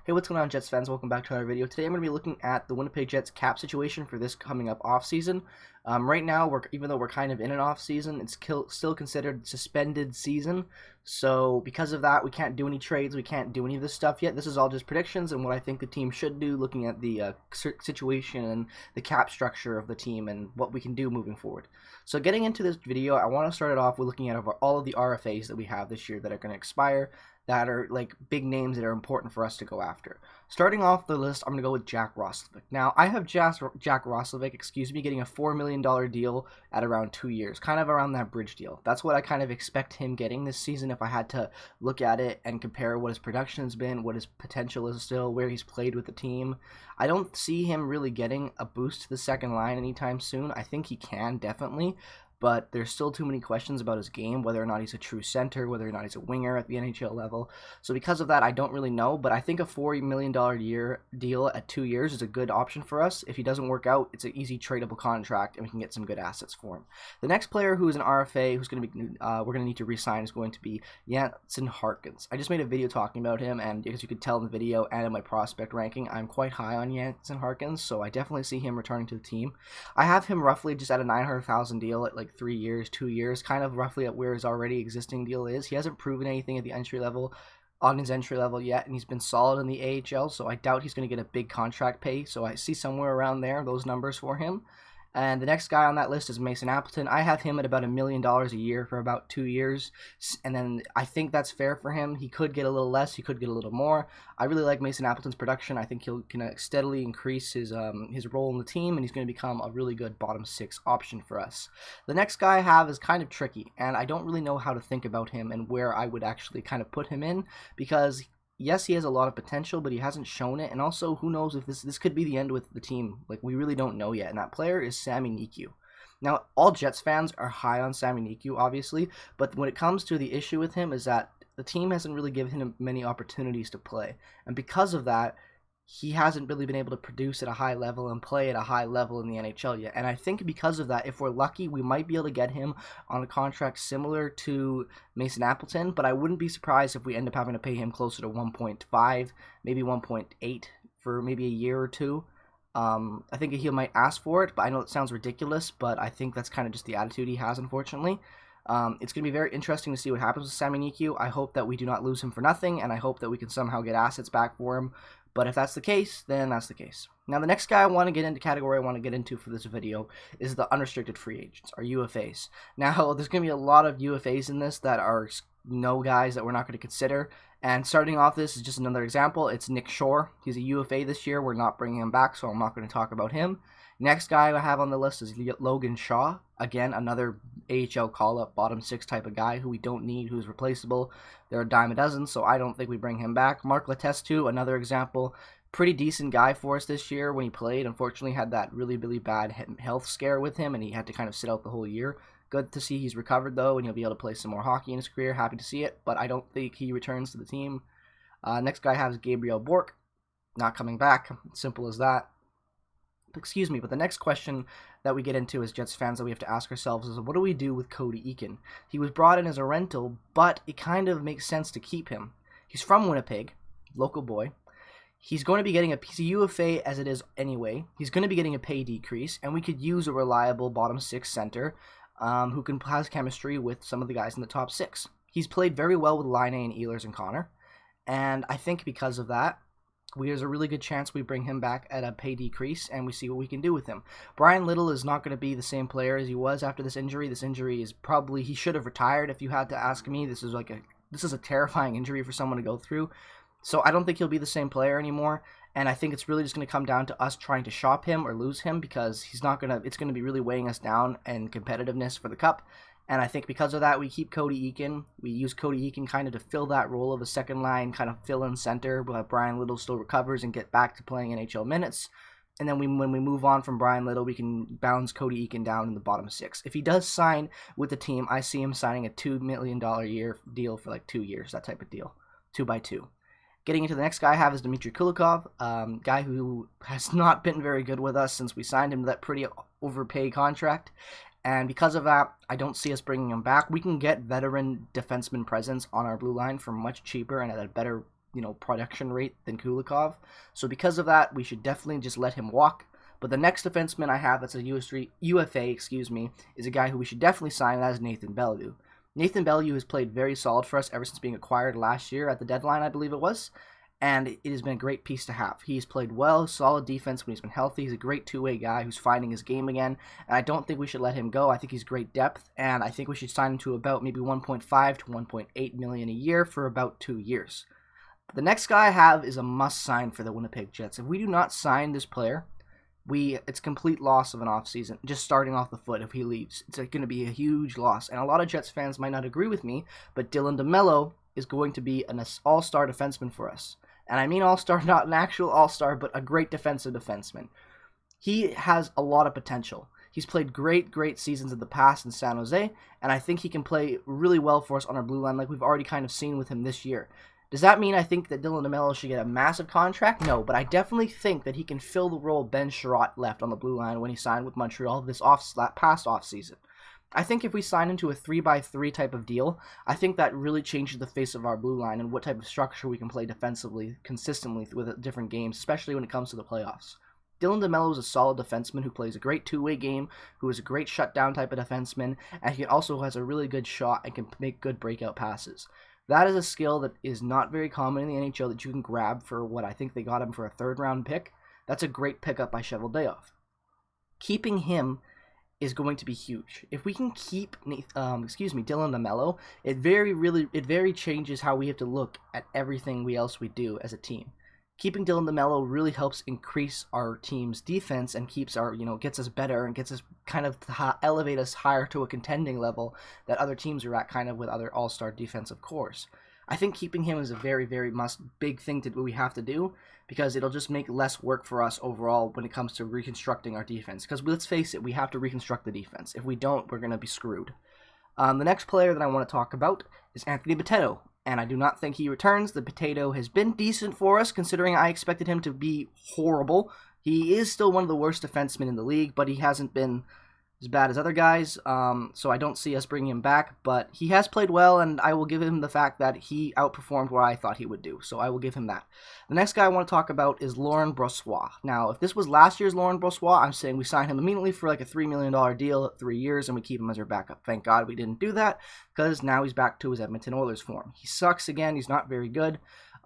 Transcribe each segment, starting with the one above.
Hey, what's going on, Jets fans? Welcome back to our video. Today I'm going to be looking at the Winnipeg Jets cap situation for this coming up off-season. Right now, even though we're kind of in an off-season, it's still considered suspended season. So because of that, we can't do any trades. We can't do any of this stuff yet. This is all just predictions and what I think the team should do, looking at the situation and the cap structure of the team and what we can do moving forward. So getting into this video, I want to start it off with looking at all of the RFAs that we have this year that are going to expire, that are like big names that are important for us to go after. Starting off the list, I'm going to go with Jack Roslovic. Now, I have Jack Roslovic, getting a $4 million deal at around 2 years, kind of around that bridge deal. That's what I kind of expect him getting this season if I had to look at it and compare what his production has been, what his potential is still, where he's played with the team. I don't see him really getting a boost to the second line anytime soon. I think he can, definitely, but there's still too many questions about his game, whether or not he's a true center, whether or not he's a winger at the NHL level. So because of that, I don't really know, but I think a $4 million year deal at 2 years is a good option for us. If he doesn't work out, it's an easy tradable contract, and we can get some good assets for him. The next player who is an RFA, who's going to be we're going to need to re-sign, is going to be Jansen Harkins. I just made a video talking about him, and as you could tell in the video and in my prospect ranking, I'm quite high on Jansen Harkins, so I definitely see him returning to the team. I have him roughly just at a $900,000 deal at like 3 years, 2 years, kind of roughly at where his already existing deal is. He hasn't proven anything at the entry level, on his entry level yet, and he's been solid in the AHL, so I doubt he's going to get a big contract pay, so I see somewhere around there those numbers for him. And the next guy on that list is Mason Appleton. I have him at about $1 million a year for about 2 years, and then I think that's fair for him. He could get a little less, he could get a little more. I really like Mason Appleton's production. I think he'll can steadily increase his role in the team, and he's going to become a really good bottom six option for us. The next guy I have is kind of tricky, and I don't really know how to think about him and where I would actually kind of put him in, because yes, he has a lot of potential, but he hasn't shown it. And also, who knows if this could be the end with the team. Like, we really don't know yet. And that player is Sami Niku. Now, all Jets fans are high on Sami Niku, obviously. But when it comes to the issue with him is that the team hasn't really given him many opportunities to play. And because of that, he hasn't really been able to produce at a high level and play at a high level in the NHL yet. And I think because of that, if we're lucky, we might be able to get him on a contract similar to Mason Appleton, but I wouldn't be surprised if we end up having to pay him closer to 1.5, maybe 1.8 for maybe a year or two. I think he might ask for it, but I know it sounds ridiculous, but I think that's kind of just the attitude he has, unfortunately. It's going to be very interesting to see what happens with Sami Niku. I hope that we do not lose him for nothing, and I hope that we can somehow get assets back for him. But if that's the case, then that's the case. Now, the next guy I want to get into for this video is the unrestricted free agents, or UFAs. Now, there's going to be a lot of UFAs in this that are no guys that we're not going to consider. And starting off, this is just another example. It's Nick Shore. He's a UFA this year. We're not bringing him back, so I'm not going to talk about him. Next guy I have on the list is Logan Shaw. Again, another AHL call-up, bottom six type of guy who we don't need, who's replaceable. They're a dime a dozen, so I don't think we bring him back. Mark Letestu, another example. Pretty decent guy for us this year when he played. Unfortunately, had that really, really bad health scare with him, and he had to kind of sit out the whole year. Good to see he's recovered, though, and he'll be able to play some more hockey in his career. Happy to see it, but I don't think he returns to the team. Next guy I have is Gabriel Bourque. Not coming back. Simple as that. Excuse me, but the next question that we get into as Jets fans that we have to ask ourselves is, what do we do with Cody Eakin? He was brought in as a rental, but it kind of makes sense to keep him. He's from Winnipeg, local boy. He's going to be getting he's a UFA as it is anyway. He's going to be getting a pay decrease, and we could use a reliable bottom six center who has chemistry with some of the guys in the top six. He's played very well with Laine and Ehlers and Connor, and I think because of that, there's a really good chance we bring him back at a pay decrease, and we see what we can do with him. Brian Little is not going to be the same player as he was after this injury. This injury is probably, he should have retired if you had to ask me. This is a terrifying injury for someone to go through. So I don't think he'll be the same player anymore, and I think it's really just going to come down to us trying to shop him or lose him, because it's going to be really weighing us down in competitiveness for the Cup. And I think because of that, we keep Cody Eakin. We use Cody Eakin kind of to fill that role of a second line, kind of fill-in center, while Brian Little still recovers and get back to playing NHL minutes. And then when we move on from Brian Little, we can bounce Cody Eakin down in the bottom six. If he does sign with the team, I see him signing a $2 million a year deal for like 2 years, that type of deal, 2x2. Getting into the next guy I have is Dmitry Kulikov, guy who has not been very good with us since we signed him to that pretty overpaid contract. And because of that, I don't see us bringing him back. We can get veteran defenseman presence on our blue line for much cheaper and at a better production rate than Kulikov. So because of that, we should definitely just let him walk. But the next defenseman I have that's a UFA, is a guy who we should definitely sign, and that is Nathan Beaulieu. Nathan Beaulieu has played very solid for us ever since being acquired last year at the deadline, I believe it was, and it has been a great piece to have. He's played well, solid defense when he's been healthy. He's a great two-way guy who's finding his game again, and I don't think we should let him go. I think he's great depth, and I think we should sign him to about maybe 1.5 to 1.8 million a year for about 2 years. The next guy I have is a must-sign for the Winnipeg Jets. If we do not sign this player, it's complete loss of an offseason, just starting off the foot if he leaves. It's going to be a huge loss, and a lot of Jets fans might not agree with me, but Dylan DeMello is going to be an all-star defenseman for us. And I mean all-star, not an actual all-star, but a great defensive defenseman. He has a lot of potential. He's played great seasons in the past in San Jose, and I think he can play really well for us on our blue line like we've already kind of seen with him this year. Does that mean I think that Dylan DeMello should get a massive contract? No, but I definitely think that he can fill the role Ben Sherratt left on the blue line when he signed with Montreal this past offseason. I think if we sign into a 3x3 type of deal, I think that really changes the face of our blue line and what type of structure we can play defensively consistently with different games, especially when it comes to the playoffs. Dylan DeMello is a solid defenseman who plays a great two-way game, who is a great shutdown type of defenseman, and he also has a really good shot and can make good breakout passes. That is a skill that is not very common in the NHL that you can grab for what I think they got him for a third-round pick. That's a great pickup by Cheveldayoff. Keeping him is going to be huge. If we can keep, Dylan DeMello, it very changes how we have to look at everything else we do as a team. Keeping Dylan DeMello really helps increase our team's defense and keeps gets us better and gets us kind of elevate us higher to a contending level that other teams are at, kind of with other all-star defensive cores. I think keeping him is a very big thing we have to do, because it'll just make less work for us overall when it comes to reconstructing our defense. Because let's face it, we have to reconstruct the defense. If we don't, we're going to be screwed. The next player that I want to talk about is Anthony Bitetto, and I do not think he returns. The Potato has been decent for us, considering I expected him to be horrible. He is still one of the worst defensemen in the league, but he hasn't been as bad as other guys, so I don't see us bringing him back, but he has played well, and I will give him the fact that he outperformed what I thought he would do, so I will give him that. The next guy I want to talk about is Laurent Brossoit. Now, if this was last year's Laurent Brossoit, I'm saying we sign him immediately for like a $3 million deal at 3 years, and we keep him as our backup. Thank God we didn't do that, because now he's back to his Edmonton Oilers form. He sucks again, he's not very good.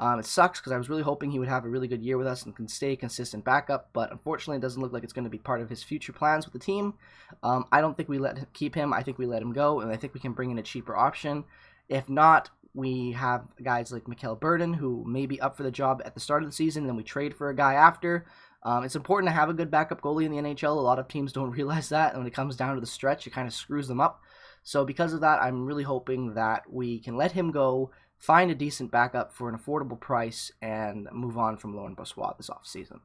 It sucks because I was really hoping he would have a really good year with us and can stay a consistent backup, but unfortunately it doesn't look like it's going to be part of his future plans with the team. I don't think we keep him. I think we let him go, and I think we can bring in a cheaper option. If not, we have guys like Mikkel Burden, who may be up for the job at the start of the season, and then we trade for a guy after. It's important to have a good backup goalie in the NHL. A lot of teams don't realize that, and when it comes down to the stretch, it kind of screws them up. So because of that, I'm really hoping that we can let him go, find a decent backup for an affordable price, and move on from Laurent Brossoit this offseason.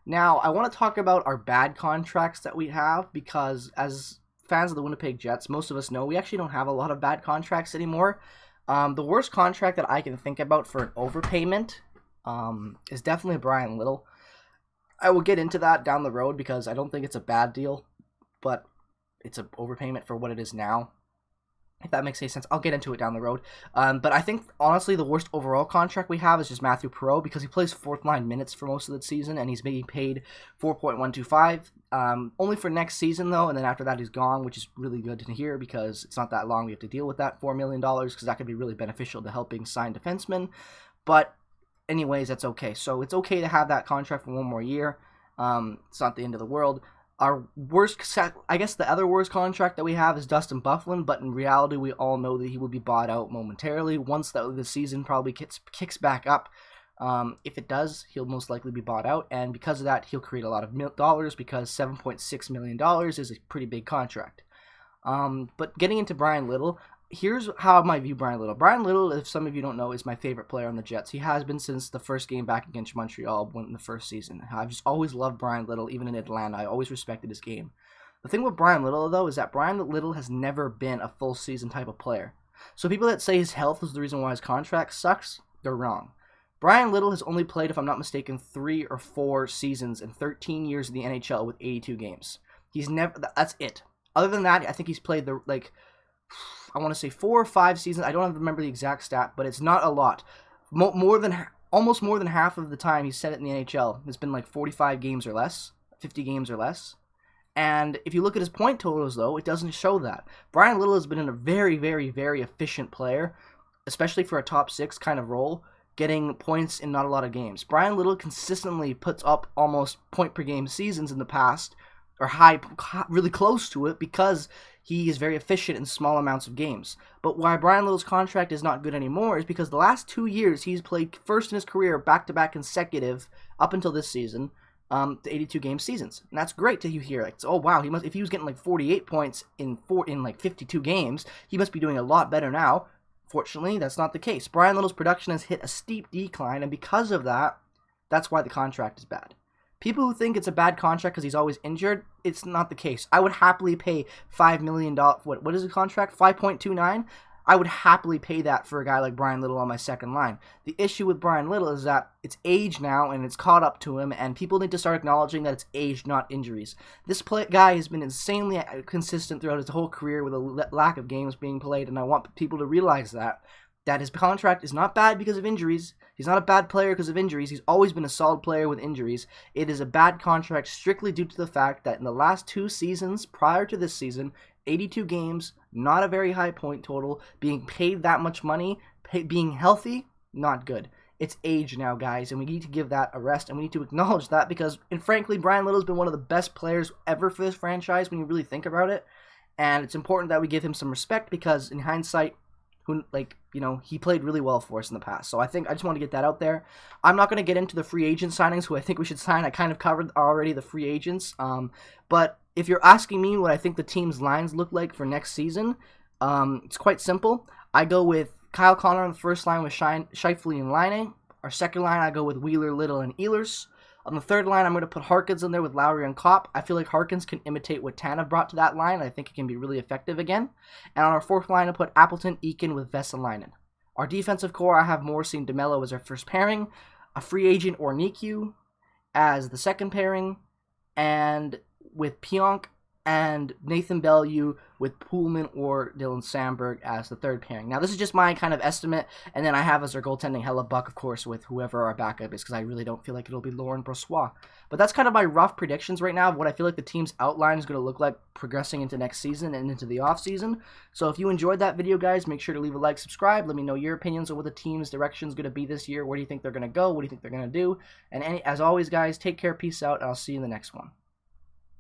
Now, I want to talk about our bad contracts that we have, because as fans of the Winnipeg Jets, most of us know we actually don't have a lot of bad contracts anymore. The worst contract that I can think about for an overpayment is definitely Brian Little. I will get into that down the road because I don't think it's a bad deal, but it's an overpayment for what it is now. If that makes any sense, I'll get into it down the road. But I think, honestly, the worst overall contract we have is just Matthew Perreault, because he plays fourth line minutes for most of the season, and he's being paid $4.125. Only for next season, though, and then after that he's gone, which is really good to hear, because it's not that long we have to deal with that $4 million, because that could be really beneficial to helping sign defensemen. But anyways, that's okay. So it's okay to have that contract for one more year. It's not the end of the world. Our worst, I guess the other worst contract that we have is Dustin Byfuglien, but in reality, we all know that he will be bought out momentarily once the season probably kicks back up. If it does, he'll most likely be bought out, and because of that, he'll create a lot of dollars, because $7.6 million is a pretty big contract. But getting into Brian Little, here's how I view Brian Little. Brian Little, if some of you don't know, is my favorite player on the Jets. He has been since the first game back against Montreal in the first season. I've just always loved Brian Little, even in Atlanta. I always respected his game. The thing with Brian Little, though, is that Brian Little has never been a full season type of player. So people that say his health is the reason why his contract sucks, they're wrong. Brian Little has only played, if I'm not mistaken, 3 or 4 seasons in 13 years in the NHL with 82 games. That's it. Other than that, I think he's played I want to say 4 or 5 seasons. I don't remember the exact stat, but it's not a lot. almost more than half of the time he's spent it in the NHL. It's been like 45 games or less, 50 games or less. And if you look at his point totals, though, it doesn't show that. Brian Little has been a very, very, very efficient player, especially for a top 6 kind of role, getting points in not a lot of games. Brian Little consistently puts up almost point per game seasons in the past, or really close to it, because he is very efficient in small amounts of games. But why Brian Little's contract is not good anymore is because the last 2 years he's played first in his career back-to-back consecutive, up until this season, the 82 game seasons. And that's great to hear. Like, oh wow, if he was getting like 48 points in like 52 games, he must be doing a lot better now. Fortunately, that's not the case. Brian Little's production has hit a steep decline, and because of that, that's why the contract is bad. People who think it's a bad contract because he's always injured, it's not the case. I would happily pay $5 million. What is the contract? 5.29? I would happily pay that for a guy like Brian Little on my second line. The issue with Brian Little is that it's age now, and it's caught up to him, and people need to start acknowledging that it's age, not injuries. This guy has been insanely consistent throughout his whole career with a lack of games being played, and I want people to realize that his contract is not bad because of injuries. He's not a bad player because of injuries. He's always been a solid player with injuries. It is a bad contract strictly due to the fact that in the last 2 seasons prior to this season, 82 games, not a very high point total, being paid that much money, being healthy, not good. It's age now, guys, and we need to give that a rest, and we need to acknowledge that because, and frankly, Brian Little's been one of the best players ever for this franchise when you really think about it, and it's important that we give him some respect because, in hindsight, he played really well for us in the past. So I just want to get that out there. I'm not going to get into the free agent signings, who I think we should sign. I kind of covered already the free agents. But if you're asking me what I think the team's lines look like for next season, it's quite simple. I go with Kyle Connor on the first line with Scheifele and Laine. Our second line, I go with Wheeler, Little, and Ehlers. On the third line, I'm going to put Harkins in there with Lowry and Kopp. I feel like Harkins can imitate what Tanev brought to that line. I think it can be really effective again. And on our fourth line, I put Appleton, Eakin with Vesalainen. Our defensive core, I have Morrissey and DeMello as our first pairing, a free agent or Niku as the second pairing, and with Pionk and Nathan Bellew with Pullman or Dylan Sandberg as the third pairing. Now, this is just my kind of estimate, and then I have as our goaltending Hellebuck, of course, with whoever our backup is, because I really don't feel like it'll be Lauren Brossoit. But that's kind of my rough predictions right now of what I feel like the team's outline is going to look like progressing into next season and into the offseason. So if you enjoyed that video, guys, make sure to leave a like, subscribe. Let me know your opinions on what the team's direction is going to be this year. Where do you think they're going to go? What do you think they're going to do? And as always, guys, take care, peace out, and I'll see you in the next one.